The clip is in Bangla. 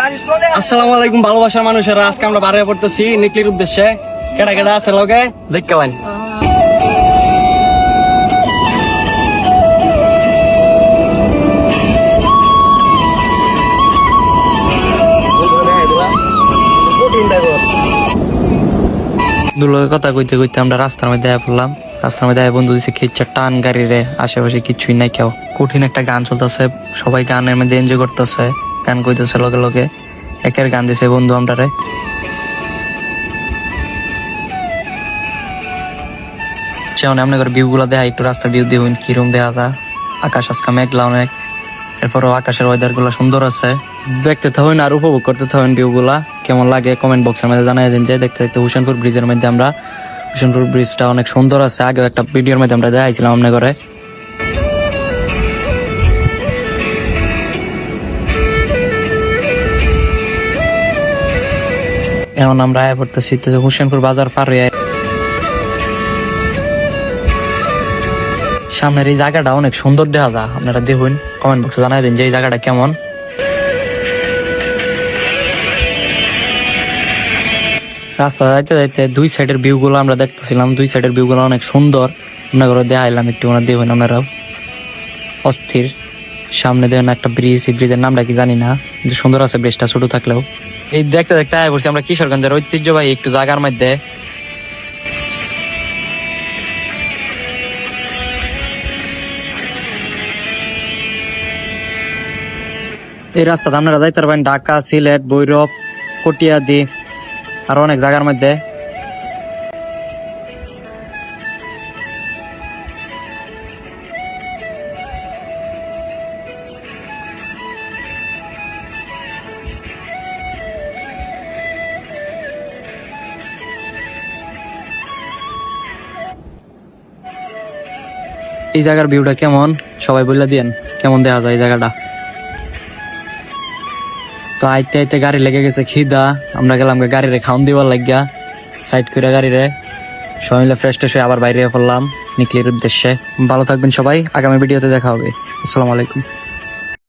আসসালামু আলাইকুম ভালোবাসার মানুষেরা, আজকে আমরা বাইরে পড়তেছি নিকলির উদ্দেশ্যে। কেডা কেডা আছে লগে দেখতে পাইন। দুলোকে কথা কইতে কইতে আমরা রাস্তার মধ্যে পড়লাম। রাস্তার মধ্যে বন্ধু দিছে খিচ্ছা টান গাড়ি রে, আশেপাশে কিছুই নাই কেউ। কঠিন একটা গান চলতেছে, সবাই গানের মধ্যে এনজয় করতেছে, গান কইতেছে লগে লগে। একের গান দিছে বন্ধু আমরা রে। সেমন আপনার ভিউ গুলা দেখা, একটু রাস্তার ভিউ দিয়ে কিরম দেখা যায়। আকাশ আজকা মেঘলা অনেক, এরপরও আকাশের ওয়েদার গুলা সুন্দর আছে। দেখতে থাকুন আর উপভোগ করতে থাকুন ভিউ গুলা। কেমন লাগে কমেন্ট বক্সের মধ্যে জানাই দিন। যে দেখতে দেখতে হুসেনপুর ব্রিজের মধ্যে আমরা, হুসেনপুর ব্রিজটা অনেক সুন্দর আছে। আগেও একটা ভিডিওর মধ্যে আমরা দেখাইছিলাম আপনার ঘরে। এখন আমরা আয়া পড়তেছি হুসেনপুর বাজার পার হয়ে। সামনের এই জায়গাটা অনেক সুন্দর দেখা যায়, আপনারা দেখুন। কমেন্ট বক্সে জানাই দিন যে এই জায়গাটা কেমন। রাস্তা যাইতে যাইতে দুই সাইডের ভিউ গুলো আমরা দেখতেছিলাম। দুই সাইডের ভিউ গুলো অনেক সুন্দর, আপনার ঘরে দেখাইলাম একটু। দেখুন আপনারাও অস্থির। সামনে দেখুন একটা ব্রিজ, এই ব্রিজের নামটা কি জানি না, কিন্তু সুন্দর আছে ব্রিজটা ছোট থাকলেও। এই দেখতে দেখতে আয় পড়ছি আমরা কিশোরগঞ্জের ঐতিহ্যবাহী একটু জায়গার মধ্যে। এই রাস্তাতে আপনারা যাইতে পারবেন ঢাকা, সিলেট, ভৈরব, কটিয়াদি আর অনেক জায়গার মধ্যে। এই জায়গার ভিউটা কেমন সবাই বলে দিয়েন, কেমন দেখা যায় এই জায়গাটা। তো আইতে আইতে গাড়ি লেগে গেছে খিদা, আমরা গেলাম গাড়িরে খাওয়ান দিবার লাগিয়া। সাইড করে গাড়িরে সবাই মিলে ফ্রেশ ট্রেশ হয়ে আবার বাইরে পড়লাম নিকলির উদ্দেশ্যে। ভালো থাকবেন সবাই, আগামী ভিডিওতে দেখা হবে। আসসালামু আলাইকুম।